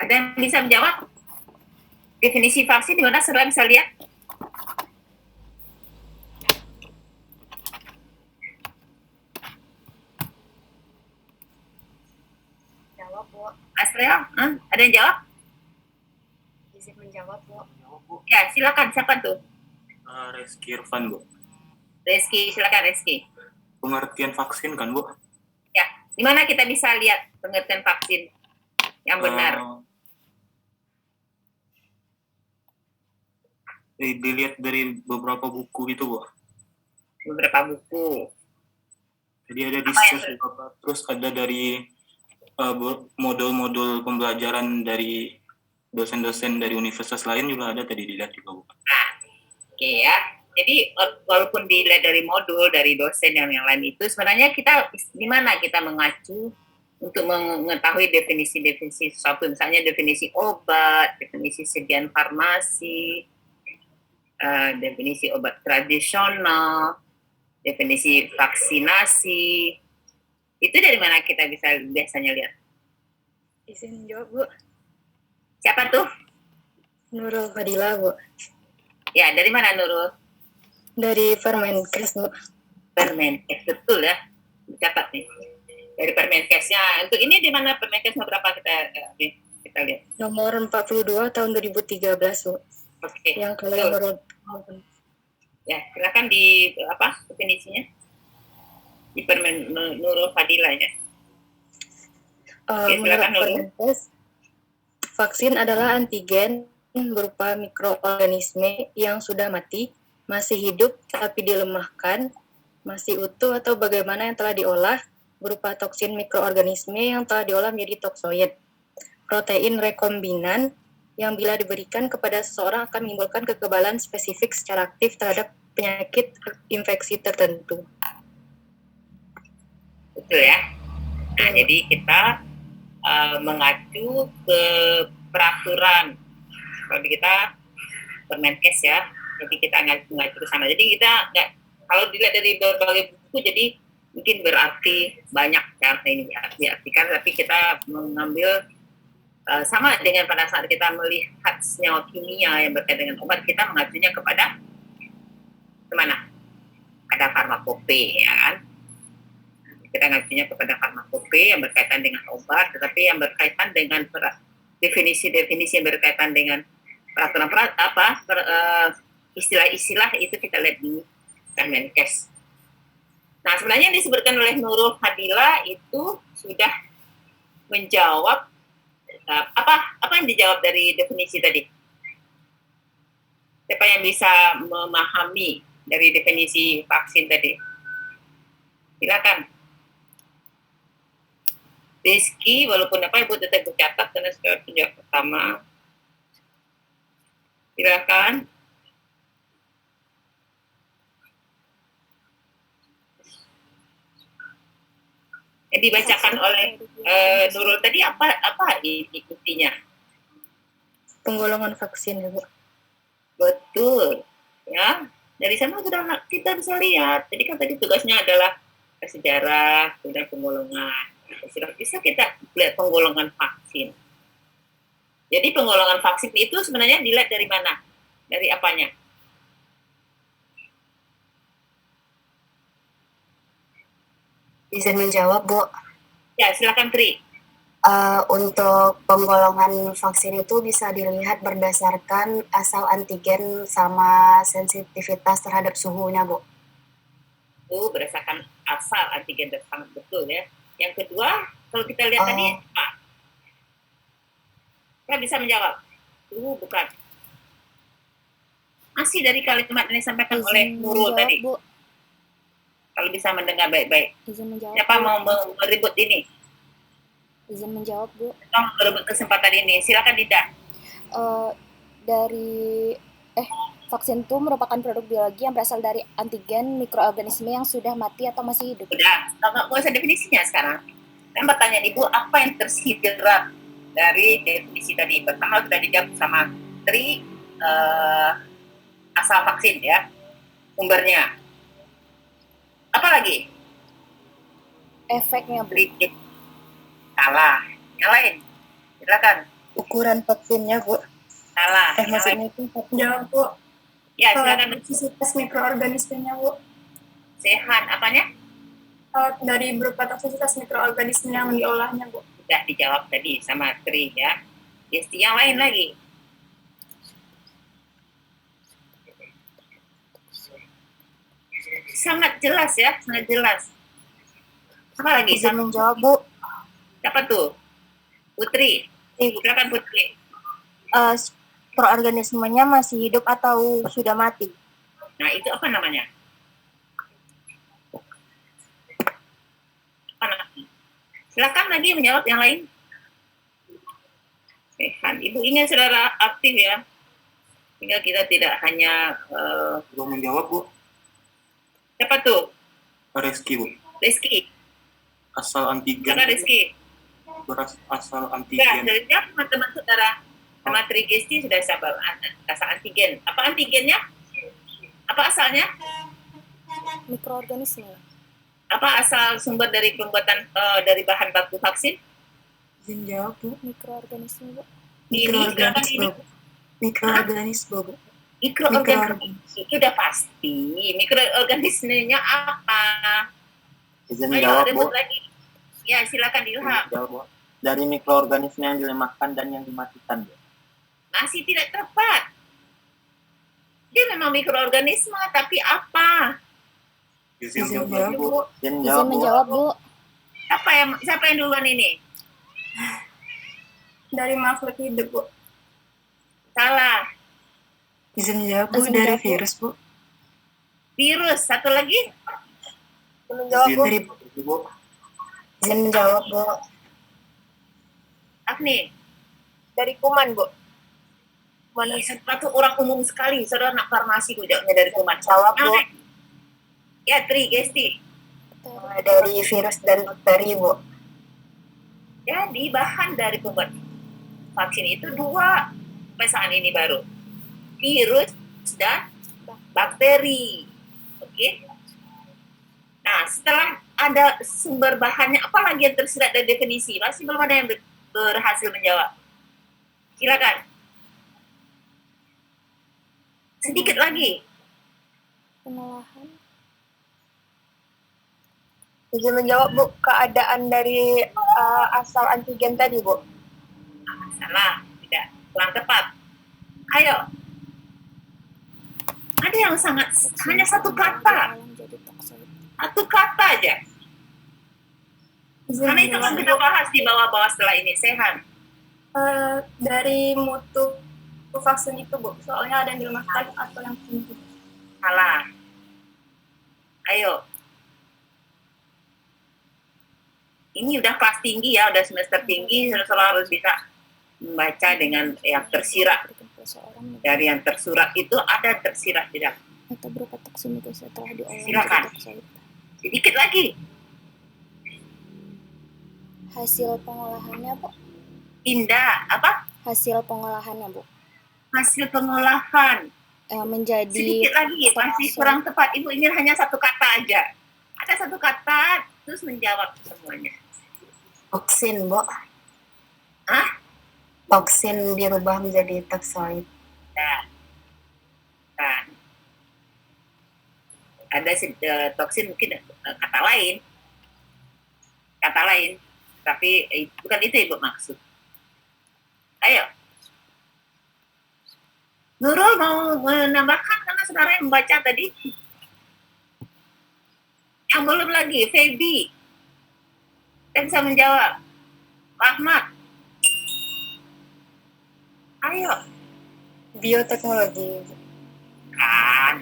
Ada yang bisa menjawab? Definisi vaksin di mana saudara bisa lihat? Jawab, Bu. Astrea, ada yang jawab? Izin menjawab, Bu. Ya, silakan. Siapa tuh? Reski Irfan, Bu. Reski, silakan Reski. Pengertian vaksin kan, Bu? Ya, di mana kita bisa lihat pengertian vaksin yang benar? Dilihat dari beberapa buku gitu, Bu. Beberapa buku. Jadi ada di terus ada dari modul-modul pembelajaran dari dosen-dosen dari universitas lain juga ada tadi dilihat juga, Bu. Nah, oke ya. Jadi walaupun dilihat dari modul, dari dosen yang lain itu, sebenarnya kita di mana kita mengacu untuk mengetahui definisi-definisi sesuatu, misalnya definisi obat, definisi sekian farmasi, definisi obat tradisional, definisi vaksinasi. Itu dari mana kita bisa biasanya lihat? Izin jawab, Bu. Siapa tuh? Nurul Fadila, Bu. Ya, dari mana Nurul? Dari Permenkes, Bu. Permenkes, betul ya. Catat nih. Dari Permenkesnya. Untuk ini di mana Permenkesnya berapa kita lihat? Nomor 42 tahun 2013, Bu. Oke. Yang kalau menurut ya, silakan di apa definisinya? Di Nurul Fadila ya. Oke, silakan Nurul. Vaksin adalah antigen berupa mikroorganisme yang sudah mati, masih hidup tapi dilemahkan, masih utuh atau bagaimana yang telah diolah berupa toksin mikroorganisme yang telah diolah menjadi toksoid. Protein rekombinan yang bila diberikan kepada seseorang akan menimbulkan kekebalan spesifik secara aktif terhadap penyakit infeksi tertentu. Betul ya. Nah, jadi kita mengacu ke peraturan. Kalau kita Permenkes ya, jadi kita ngacu ke sana. Jadi kita nggak, kalau dilihat dari berbagai buku, jadi mungkin berarti banyak ya ini diartikan, tapi kita mengambil sama dengan pada saat kita melihat senyawa kimia yang berkaitan dengan obat, kita mengacunya kepada kemana? Ada farmakope ya kan? Kita ngacunya kepada farmakope yang berkaitan dengan obat, tetapi yang berkaitan dengan definisi-definisi yang berkaitan dengan peraturan istilah-istilah itu kita lihat di Permenkes. Nah, sebenarnya yang disebutkan oleh Nurul Fadila itu sudah menjawab apa yang dijawab dari definisi tadi? Siapa yang bisa memahami dari definisi vaksin tadi? Silakan. Rizky, walaupun Ibu tetap bercatat karena sudah penjawab pertama. Silakan. Yang dibacakan oleh Nurul tadi apa intinya? Penggolongan vaksin, Bu. Betul. Ya, dari sana sudah kita bisa lihat. Jadi kan tadi tugasnya adalah sejarah, sudah penggolongan. Sudah bisa kita lihat penggolongan vaksin. Jadi penggolongan vaksin itu sebenarnya dilihat dari mana? Dari apanya? Izin menjawab, Bu. Ya, silakan Tri. Untuk penggolongan vaksin itu bisa dilihat berdasarkan asal antigen sama sensitivitas terhadap suhunya, Bu. Berdasarkan asal antigen, sangat betul ya. Yang kedua, kalau kita lihat tadi, kita bisa menjawab. Bukan. Masih dari kalimat yang disampaikan oleh Nurul tadi. Bu. Kalau bisa mendengar baik-baik. Izin menjawab. Siapa mau meribut ini? Izin menjawab, Bu. Tolong berebut kesempatan ini. Silakan Dinda. Vaksin itu merupakan produk biologi yang berasal dari antigen mikroorganisme yang sudah mati atau masih hidup. Sudah, nggak usah definisinya sekarang. Dan pertanyaan Ibu, apa yang tersirat dari definisi tadi? Pertama sudah dijawab sama Tri, asal vaksin ya, sumbernya. Apa lagi? Efeknya, Bu. Salah. Yang lain, silakan. ukuran vaksinnya, Bu. Salah. Maksudnya itu Jawab, Bu. Ya, silakan. Toksisitas mikroorganismenya, Bu. Sehan, apanya? Dari berupa toksisitas mikroorganisme yang diolahnya, Bu. Sudah dijawab tadi sama Tri ya. Yang lain lagi. Sangat jelas ya, sangat jelas. Apa lagi? Izin menjawab, Bu. Siapa tuh? Putri. Silakan Putri. Mikroorganismenya masih hidup atau sudah mati? Nah, itu apa namanya? Apa namanya? Silakan lagi menjawab yang lain. Sehan. Ibu ingat saudara aktif ya. Tinggal kita tidak hanya Belum menjawab, Bu. siapa tuh? Reski, Bu. Rizky. Asal antigen. Silakan Rizky. Asal Ya, antigen. dari teman-teman saudara sama Trigesti sudah sabar asal antigen. Apa antigennya? Apa asalnya? Mikroorganisme. Apa asal sumber dari pembuatan dari bahan baku vaksin? izin jawab, Bu. Mikroorganisme, Bu. Ini silakan ini. Mikroorganisme, Bu. Mikroorganisme itu udah pasti. Mikroorganismenya apa? Izin Ayo jawab, Bu. rebut lagi. Ya, silakan Ilham. Jawab, Bu. Dari mikroorganisme yang dilemahkan dan yang dimatikan, Bu. Masih tidak tepat. Dia memang mikroorganisme, tapi apa? Izin Izin jawab, jawab, Bu. Izin Izin jawab, Bu. menjawab, Bu. Siapa yang duluan ini? Dari makhluk hidup, Bu. Salah. Izin jawab, Bu. Izin Dari jawab, Bu. virus, Bu. Virus. Satu lagi. Menjawab, Bu. Izin, Bu. Izin menjawab, Bu. Agni. Dari kuman, Bu. Mana satu orang umum sekali. Saudara anak farmasi Bu jawabnya dari kuman. Jawab, Bu. Ya, Trigesti. Dari virus dan bakteri, Bu. Jadi bahan dari pembuat vaksin itu dua sampai saat ini baru. Virus dan bakteri. Oke. Nah, setelah ada sumber bahannya, apa lagi yang tersirat dari definisi? Masih belum ada yang berhasil menjawab. Silakan. Sedikit lagi. Pengolahan. Izin menjawab, Bu. Keadaan dari asal antigen tadi, Bu. Salah, tidak kurang tepat. Ayo. Ada yang sangat hanya satu kata. Jadi toksoid. Satu kata aja. Izin Karena itu akan menjawab, kita bahas di bawah-bawah setelah ini. Sehan. dari mutu vaksin itu, Bu. Soalnya ada yang dilemahkan atau yang tinggi. Salah. Ayo. Ini udah kelas tinggi ya, udah semester tinggi, selalu harus bisa membaca dengan yang tersirat. Seseorang Dari yang tersurat itu ada tersirat tidak? atau berupa toksin itu setelah diolah Silakan. menjadi toksoid. Sedikit lagi. Hasil pengolahannya, Bu. Indah. Apa? Hasil pengolahannya, Bu. Hasil pengolahan. Menjadi Sedikit lagi, masih kurang tepat. Ibu ingin hanya satu kata aja. Ada satu kata, terus menjawab semuanya. Toksin, Bu. Hah? Toksin dirubah menjadi toksoid. Nah, ada toksin mungkin kata lain, tapi bukan itu Ibu maksud. Ayo, Nurul mau menambahkan karena saudara yang membaca tadi. Yang belum lagi, Feby. Yang bisa menjawab. Rahmat. Ayo. Bioteknologi. Kan.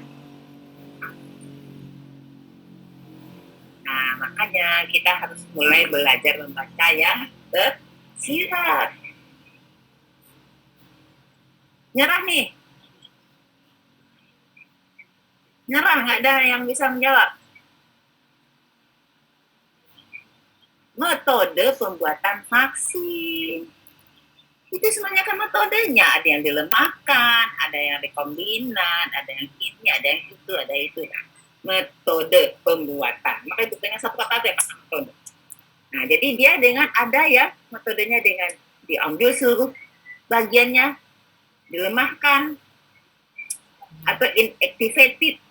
Nah, makanya kita harus mulai belajar membaca yang tersirat. Nyerah nih. Nyerah, nggak ada yang bisa menjawab. Metode pembuatan vaksin. Itu semuanya kan metodenya. Ada yang dilemahkan, ada yang rekombinan, ada yang ini, ada yang itu, ada itu. Metode pembuatan. Makanya bukannya satu kata aja, Pak, metode. Nah, jadi dia dengan ada ya metodenya dengan diambil seluruh bagiannya dilemahkan atau inactivated.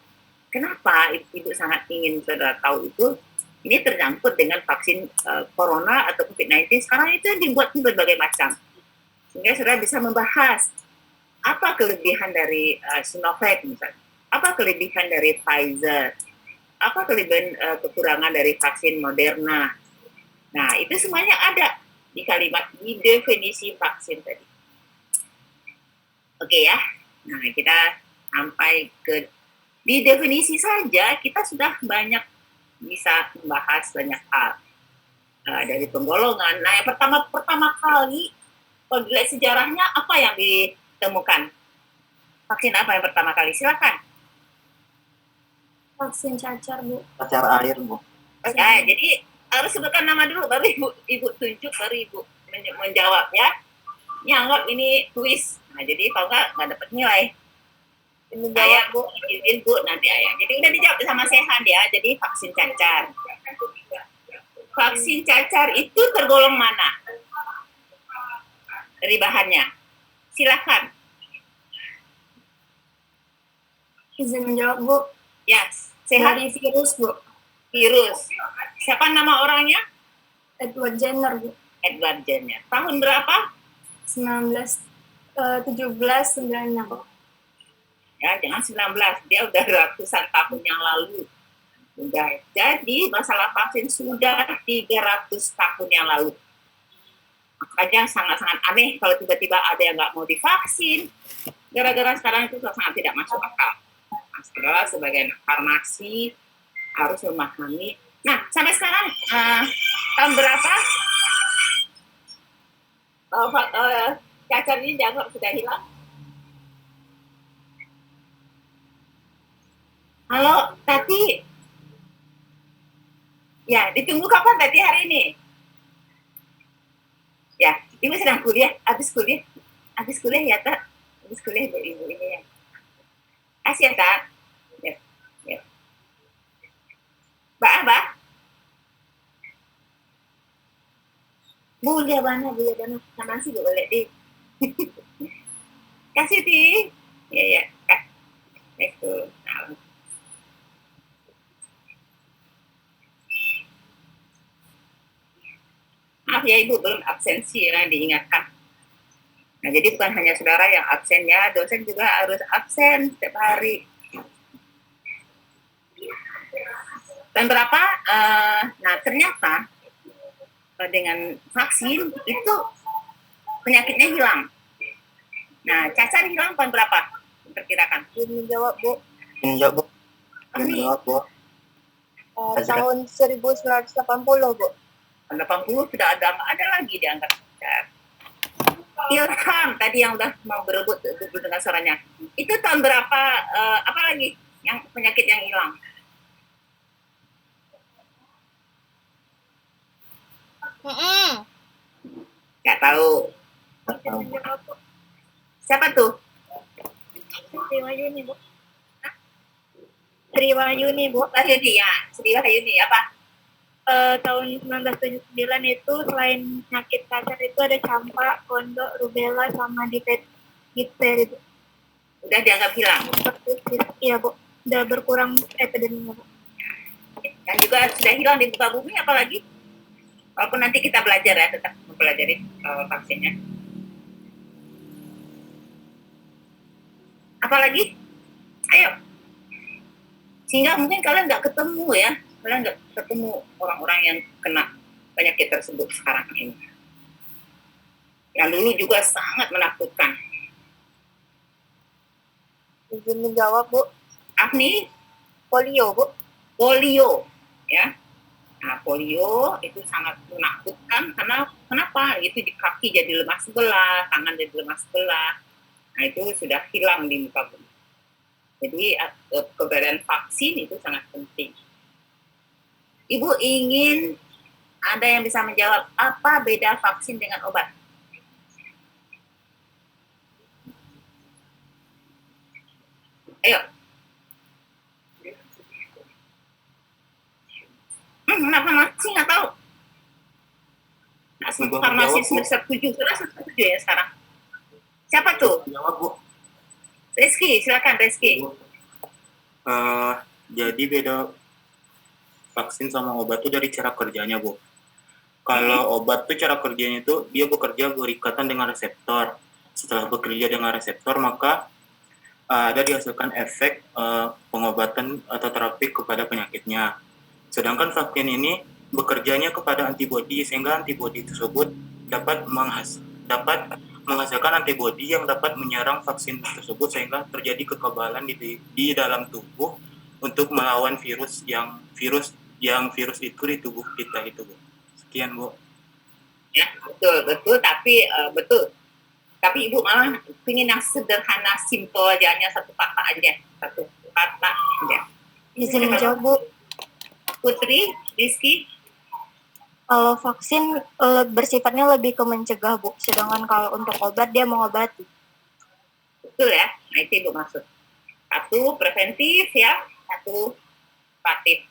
Kenapa Ibu sangat ingin saudara tahu itu? Ini tercampur dengan vaksin corona atau COVID-19 sekarang itu dibuat berbagai macam. Sehingga saudara bisa membahas apa kelebihan dari Sinovac misalnya, apa kelebihan dari Pfizer, apa kelebihan kekurangan dari vaksin Moderna. Nah, itu semuanya ada di kalimat di definisi vaksin tadi. Oke ya, nah kita sampai ke di definisi saja kita sudah banyak bisa membahas banyak hal dari penggolongan. Nah, yang pertama kali kalau dilihat sejarahnya apa yang ditemukan? Vaksin apa yang pertama kali? Silakan. Vaksin cacar, Bu. Cacar air, Bu. Ya, jadi harus sebutkan nama dulu, baru ibu tunjuk, baru ibu menjawab ya. Ini anggap ini kuis. Nah, jadi kalau nggak dapat nilai. Ayah, Bu, izin Bu, nanti ayah. Jadi udah dijawab sama Sehan ya. Jadi vaksin cacar. Vaksin cacar itu tergolong mana? Dari bahannya. Silakan. Izin menjawab, Bu. Ya, Sehan. Dari virus, Bu. Virus. Siapa nama orangnya? Edward Jenner, Bu. Edward Jenner. Tahun berapa? 1796. Ya, jangan 19. Dia udah ratusan tahun yang lalu. Udah. Jadi masalah vaksin sudah 300 tahun yang lalu. Makanya sangat-sangat aneh kalau tiba-tiba ada yang nggak mau divaksin. Gara-gara sekarang itu sangat tidak masuk akal. Nah, saudara sebagai anak farmasi harus memahami. Nah, sampai sekarang tahun berapa cacar ini dianggap sudah hilang? Halo, Tati. Ya, ditunggu kapan Tati hari ini? Ya, Ibu sedang kuliah, habis kuliah ya, Tak? Habis kuliah Ibu ini ya. Kasih ya, Tak? Ya, ya. Mbak. Boleh mana, sama sih boleh di. Kasih Ti. Ya. Itu. Maaf ya Ibu, belum absensi ya, diingatkan. Nah, jadi bukan hanya saudara yang absen ya, dosen juga harus absen setiap hari. Dan berapa? Nah, ternyata dengan vaksin itu penyakitnya hilang. Nah, cacar hilang tahun berapa? Perkirakan. Menjawab, Bu. Menjawab, Bu. Tahun 1980, Bu. 80 sudah nggak ada lagi diangkat cacar. Ilham tadi yang udah mau berebut dengan suaranya. Itu tahun berapa? Apa lagi yang penyakit yang hilang? Nggak tahu. Siapa tuh? Sri Wahyuni, Bu. Sri Wahyuni, Bu. Wahyuni ya. Sri Wahyuni apa? Tahun 1979 itu selain penyakit cacar itu ada campak, kondok, rubella, sama difteri, Bu. Udah dianggap hilang? Iya, Bu. Udah berkurang epideminya, Bu. Dan juga sudah hilang di muka bumi, apalagi? Walaupun nanti kita belajar ya, tetap mempelajari vaksinnya. Apalagi? Ayo. Sehingga mungkin kalian nggak ketemu ya. Kalian nggak ketemu orang-orang yang kena penyakit tersebut sekarang ini. Yang dulu juga sangat menakutkan. Izin menjawab, Bu. Afni? Polio, Bu. Polio, ya. Nah, polio itu sangat menakutkan karena kenapa? Itu di kaki jadi lemah sebelah, tangan jadi lemah sebelah. Nah, itu sudah hilang di muka bumi. Jadi keberadaan vaksin itu sangat penting. Ibu ingin ada yang bisa menjawab apa beda vaksin dengan obat? Ayo. Kenapa masih nggak tahu? Nah, farmasi semester 7, sudah semester 7 ya sekarang? Siapa tuh? Jawab, Bu. Rizky, silakan Rizky. Jadi beda vaksin sama obat tuh dari cara kerjanya, Bu. Kalau obat tuh cara kerjanya itu dia bekerja berikatan dengan reseptor. Setelah bekerja dengan reseptor, maka ada dihasilkan efek pengobatan atau terapi kepada penyakitnya. Sedangkan vaksin ini bekerjanya kepada antibodi, sehingga antibodi tersebut dapat menghasilkan antibodi yang dapat menyerang vaksin tersebut, sehingga terjadi kekebalan di dalam tubuh untuk melawan virus itu di tubuh kita itu, Bu. Sekian, Bu. Ya, betul, tapi betul. Tapi Ibu malah ingin yang sederhana, simpel aja, hanya satu kata aja. Izin menjawab, Bu. Putri, Rizky. Kalau vaksin bersifatnya lebih ke mencegah, Bu. Sedangkan kalau untuk obat dia mengobati. Betul ya, nah itu Ibu maksud. Satu preventif ya, satu patif.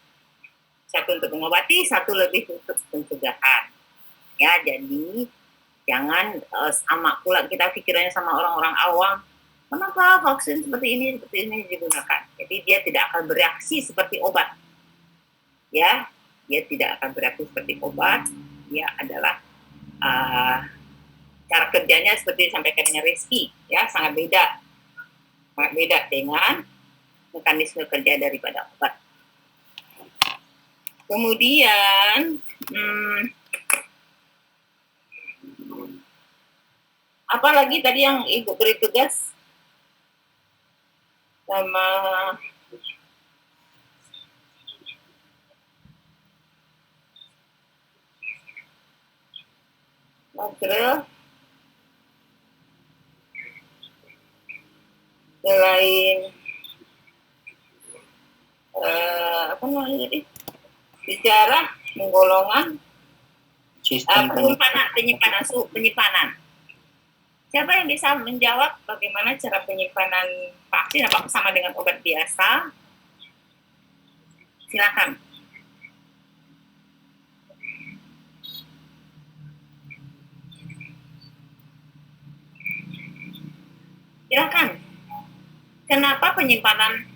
Satu untuk mengobati, satu lebih untuk pencegahan. Ya, jadi jangan sama pula kita pikirannya sama orang-orang awam. Kenapa vaksin seperti ini digunakan? Jadi dia tidak akan bereaksi seperti obat. Ya, dia tidak akan bereaksi seperti obat. Dia adalah cara kerjanya seperti disampaikan dengan Rizky, ya sangat beda dengan mekanisme kerja daripada obat. Kemudian, apa lagi tadi yang Ibu beri tugas sama material selain apa namanya tadi? Bicara penggolongan Sistem penyimpanan. Siapa yang bisa menjawab bagaimana cara penyimpanan vaksin? Apakah sama dengan obat biasa? Silakan. Silakan. Kenapa penyimpanan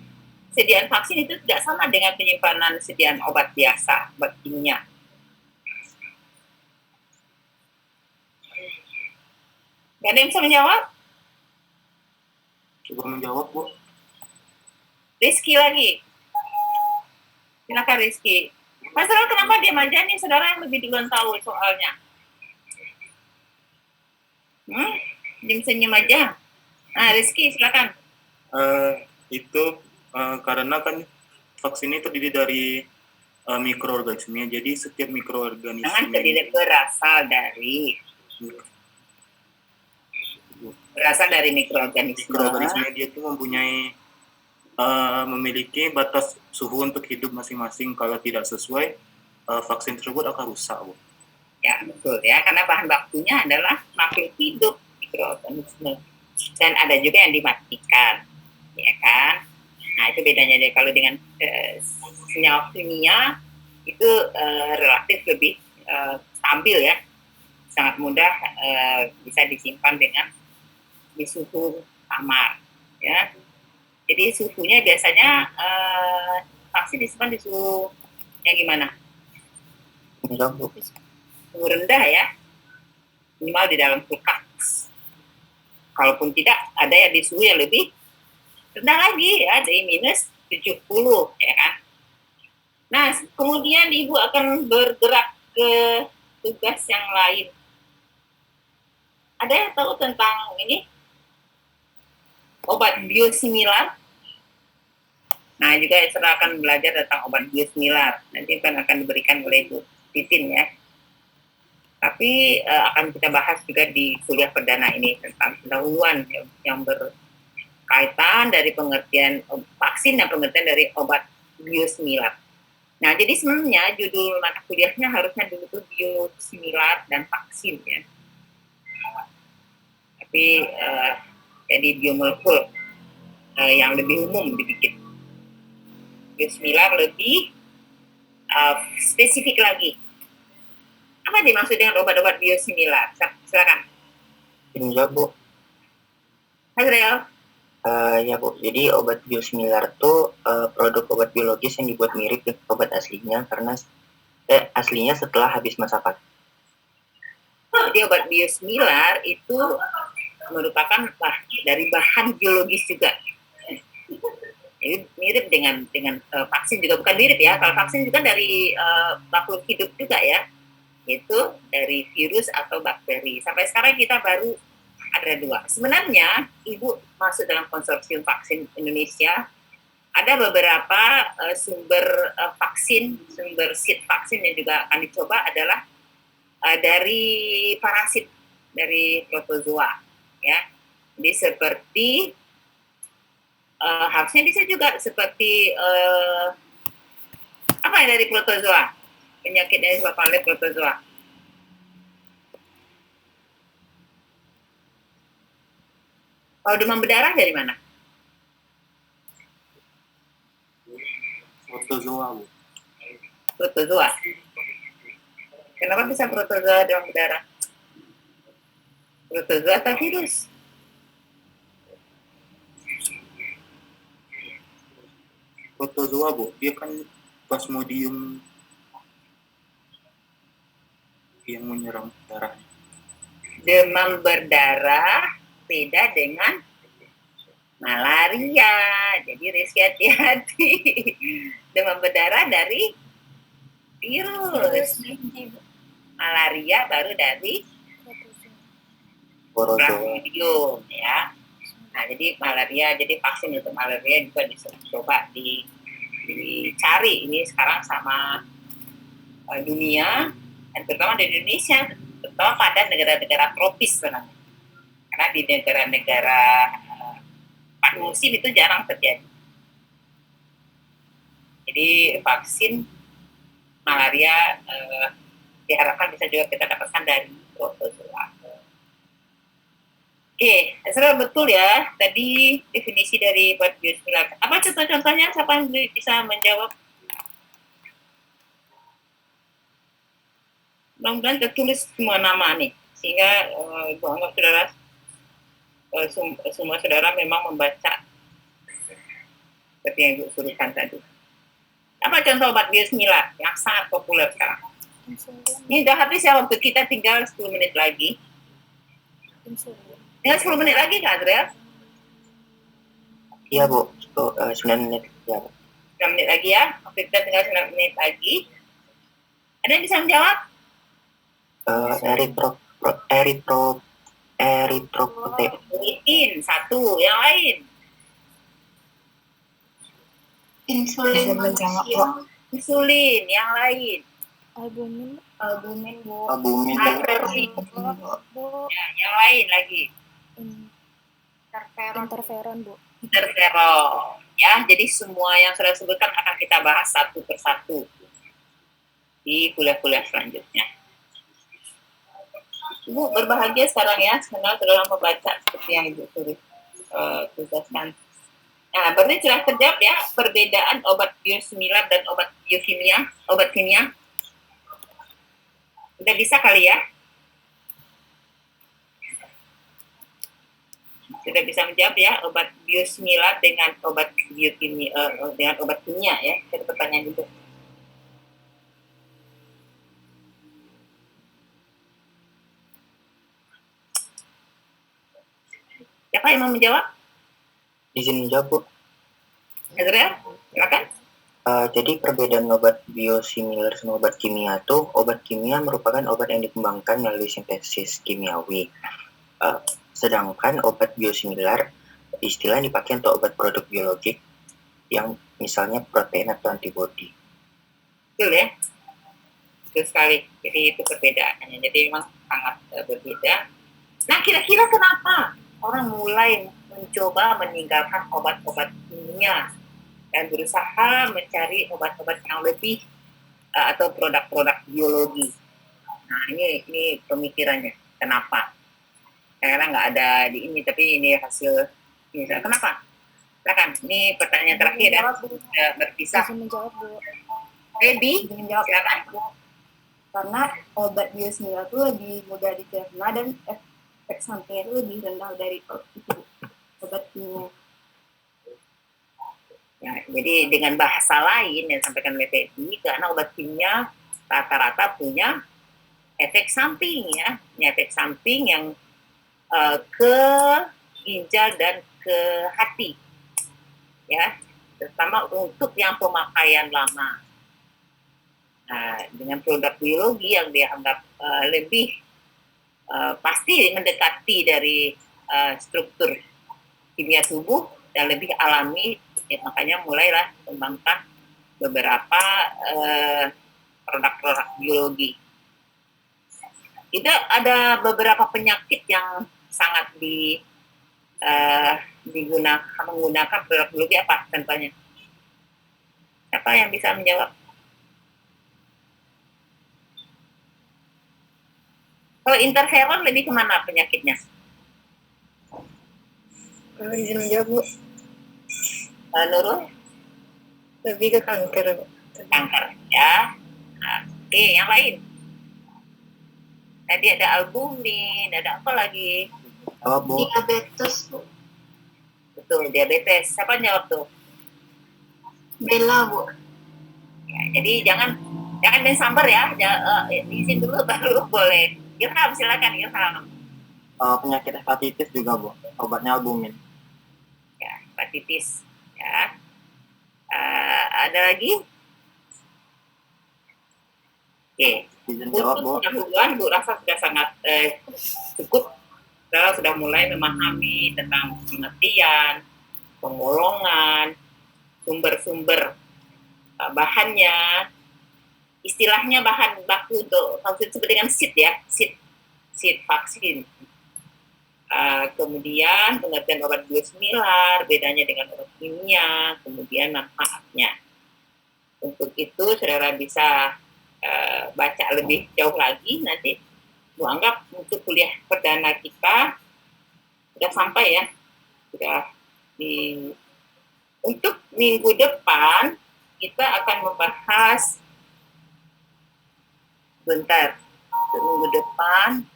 sediaan vaksin itu tidak sama dengan penyimpanan sediaan obat biasa, obat kimia? Gak ada yang bisa menjawab? Coba menjawab, Bu. Rizky lagi. Silakan Rizky. Mas Saudara, kenapa diam aja nih? Saudara yang lebih duluan tahu soalnya. Diam senyum aja. Nah, Rizky, silakan. Karena kan vaksin ini terdiri dari mikroorganisme, jadi setiap mikroorganisme Jangan berasal dari mikroorganisme. Mikroorganisme dia itu memiliki batas suhu untuk hidup masing-masing. Kalau tidak sesuai, vaksin tersebut akan rusak, Bu. Ya, betul ya, karena bahan bakunya adalah makhluk hidup, mikroorganisme. Dan ada juga yang dimatikan, ya kan? Nah, itu bedanya deh. Kalau dengan senyawa kimia itu relatif lebih stabil ya, sangat mudah bisa disimpan di suhu kamar, ya. Jadi suhunya biasanya vaksin disimpan di suhu yang gimana? Suhu rendah ya, minimal di dalam kulkas. Kalaupun tidak, ada yang di suhu yang lebih rendah lagi ya, dari minus 70 ya kan. Nah, kemudian Ibu akan bergerak ke tugas yang lain. Ada yang tahu tentang ini? Obat biosimilar. Nah, juga saya akan belajar tentang obat biosimilar. Nanti akan diberikan oleh Ibu Titin ya. Tapi akan kita bahas juga di kuliah perdana ini tentang pendahuluan yang berkaitan dari pengertian vaksin dan pengertian dari obat biosimilar. Nah, jadi sebenarnya judul mata kuliahnya harusnya dulu tuh biosimilar dan vaksin ya. Tapi jadi biomolekul yang lebih umum dibikin. Biosimilar lebih spesifik lagi. Apa dimaksud dengan obat-obat biosimilar? Silakan. Enggak, Bu. Azrael. Ya Bu, jadi obat biosimilar tuh produk obat biologis yang dibuat mirip dengan obat aslinya karena aslinya setelah habis masa pakai. Jadi obat biosimilar itu merupakan dari bahan biologis juga. Jadi mirip dengan vaksin juga, bukan mirip ya. Kalau vaksin juga dari makhluk hidup juga ya, itu dari virus atau bakteri. Sampai sekarang kita baru ada 2. Sebenarnya Ibu masuk dalam konsorsium vaksin Indonesia. Ada beberapa sumber vaksin, sumber seed vaksin yang juga akan dicoba adalah dari parasit, dari protozoa, ya. Jadi seperti harusnya bisa juga seperti apa yang dari protozoa, penyakitnya disebabkan oleh protozoa. Kalau demam berdarah dari mana? Protozoa, Bu. Protozoa. Kenapa bisa protozoa demam berdarah? Protozoa atau virus? Protozoa, Bu. Dia kan plasmodium yang menyerang darah. Demam berdarah beda dengan malaria. Jadi Rizky hati-hati. Demam berdarah dari virus. Malaria baru dari plasmodium, ya. Nah, jadi malaria, jadi vaksin untuk malaria juga dicoba dicari ini sekarang sama dunia, dan terutama di Indonesia, terutama pada negara-negara tropis sebenarnya. Karena di negara-negara empat musim itu jarang terjadi. Jadi vaksin malaria diharapkan bisa juga kita dapatkan dari protozoa. Oke, saya betul ya. Tadi definisi dari obat biosimilar. Apa contoh-contohnya? Siapa yang bisa menjawab? Mudah-mudahan tertulis semua nama nih, sehingga Ibu anggap saudara semua saudara memang membaca seperti yang Ibu suruhkan tadi. Apa contoh obat biosimilar yang sangat populer sekarang? Ini udah habis ya waktu kita, tinggal 10 menit lagi. Tinggal 10 menit lagi kan, Adriel? Iya Bu, 9 menit ya Bu. 9 menit lagi ya, waktu kita tinggal 9 menit lagi. Ada yang bisa menjawab? Eritropoietin, satu. Yang lain? Insulin manusia. Insulin, yang lain? Albumin, Bu. Albumin. Ya, yang lain lagi? Interferon, Bu. Interferon. Ya, jadi semua yang sudah sebutkan akan kita bahas satu persatu di kuliah-kuliah selanjutnya. Ibu berbahagia sekarang ya, karena sudah membaca seperti yang Ibu tuliskan. Nah, berarti sudah terjawab ya perbedaan obat biosimilar dan obat biokimia, obat kimia. Sudah bisa kali ya? Sudah bisa menjawab ya obat biosimilar dengan obat biokimia, dengan obat kimia ya. Ada pertanyaan itu. Siapa yang mau menjawab? Izin menjawab Bu. Azrael, silakan. Jadi perbedaan obat biosimilar sama obat kimia tuh, obat kimia merupakan obat yang dikembangkan melalui sintesis kimiawi. Sedangkan obat biosimilar istilah yang dipakai untuk obat produk biologik yang misalnya protein atau antibodi. Betul ya? Betul sekali. Jadi itu perbedaannya. Jadi memang sangat berbeda. Nah, kira-kira kenapa orang mulai mencoba meninggalkan obat-obat kimia dan berusaha mencari obat-obat yang lebih atau produk-produk biologi? Nah, ini pemikirannya. Kenapa? Karena nggak ada di ini, tapi ini hasil ini. Kenapa? Silakan. Ini pertanyaan terakhir ya. Sudah berpisah. Bisa menjawab, Bu. Baby, Menjawab silakan. karena obat biosimilar itu lebih mudah dicerna dan efek sampingnya itu lebih rendah dari itu. obat kimia. Ya, jadi dengan bahasa lain yang disampaikan oleh Feby, karena obat kimia rata-rata punya efek samping ya, efek samping yang ke ginjal dan ke hati, ya, terutama untuk yang pemakaian lama. Nah, dengan produk biologi yang dianggap lebih pasti mendekati dari struktur kimia tubuh dan lebih alami, ya, makanya mulailah kembangkan beberapa produk-produk biologi. Itu ada beberapa penyakit yang sangat menggunakan produk biologi. Apa contohnya? Siapa yang bisa menjawab? Kalau interferon lebih kemana penyakitnya? Izin menjawab, Bu. Nurul? Lebih ke kanker, Bu. Kanker, ya. Nah, oke, yang lain. Tadi ada albumin, ada apa lagi? Bu. Diabetes, Bu. Betul, diabetes. Siapa jawab tuh? Bella, Bu. Ya, jadi jangan main sambar ya. Izin dulu baru boleh. Ilham, silakan Ilham. Penyakit hepatitis juga, Bu. Obatnya albumin. Ya, hepatitis. Ya. Ada lagi? Oke. Izin jawab, Bu. Bu rasa sudah sangat cukup. Sudah mulai memahami tentang pengertian, penggolongan, sumber-sumber bahannya, istilahnya bahan baku untuk vaksin seperti dengan seed ya, seed vaksin. Kemudian pengertian obat biosimilar, bedanya dengan obat kimia, kemudian manfaatnya. Untuk itu saudara bisa baca lebih jauh lagi. Nanti Bu anggap untuk kuliah perdana kita sudah sampai ya, untuk minggu depan kita akan membahas minggu depan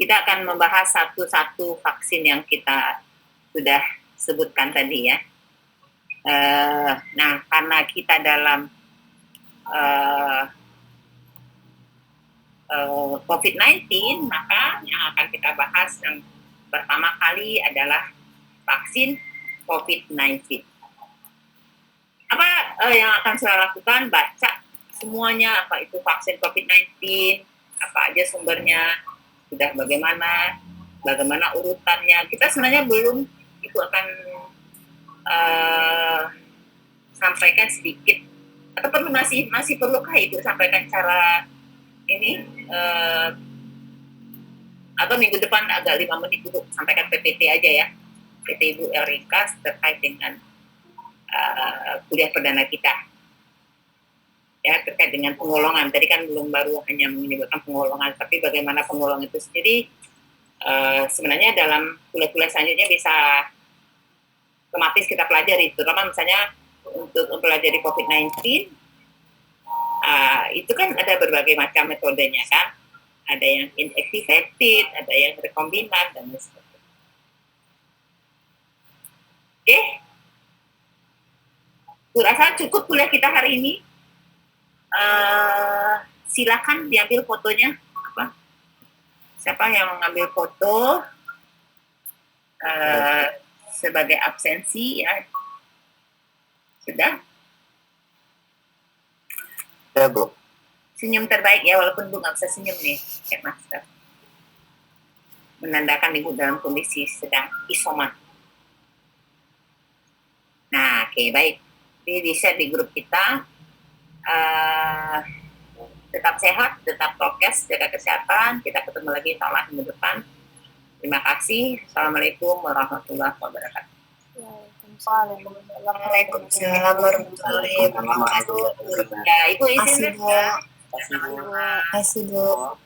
kita akan membahas satu-satu vaksin yang kita sudah sebutkan tadi ya. Nah, karena kita dalam COVID-19, maka yang akan kita bahas yang pertama kali adalah vaksin COVID-19. Apa yang akan saya lakukan? Baca semuanya, apa itu vaksin COVID-19, apa aja sumbernya, sudah bagaimana urutannya. Kita sebenarnya belum, itu akan sampaikan sedikit, atau masih perlukah itu sampaikan cara ini, atau minggu depan agak 5 menit dulu sampaikan PPT aja ya, PT Ibu Elrika terkait dengan kuliah perdana kita ya, terkait dengan penggolongan. Tadi kan baru hanya menyebutkan penggolongan, tapi bagaimana penggolongan itu sendiri sebenarnya dalam kuliah-kuliah selanjutnya bisa otomatis kita pelajari, terutama misalnya untuk mempelajari COVID-19. Itu kan ada berbagai macam metodenya kan, ada yang inactivated, ada yang rekombinan dan sebagainya. Oke, rasa cukup kuliah kita hari ini. Silakan diambil fotonya. Siapa yang mengambil foto sebagai absensi ya? Sudah? Ya, Bu. Senyum terbaik ya, walaupun Bu nggak bisa senyum nih, kayak masker. Menandakan Ibu dalam kondisi sedang isoman. Nah, oke, baik. Jadi di-share di grup kita. Tetap sehat, tetap prokes, jaga kesehatan. Kita ketemu lagi insya Allah minggu depan. Terima kasih. Assalamualaikum warahmatullahi wabarakatuh. Waalaikumsalam warahmatullahi wabarakatuh. Ya, Ibu izin Terima kasih, Bu. ya. Terima kasih, Bu.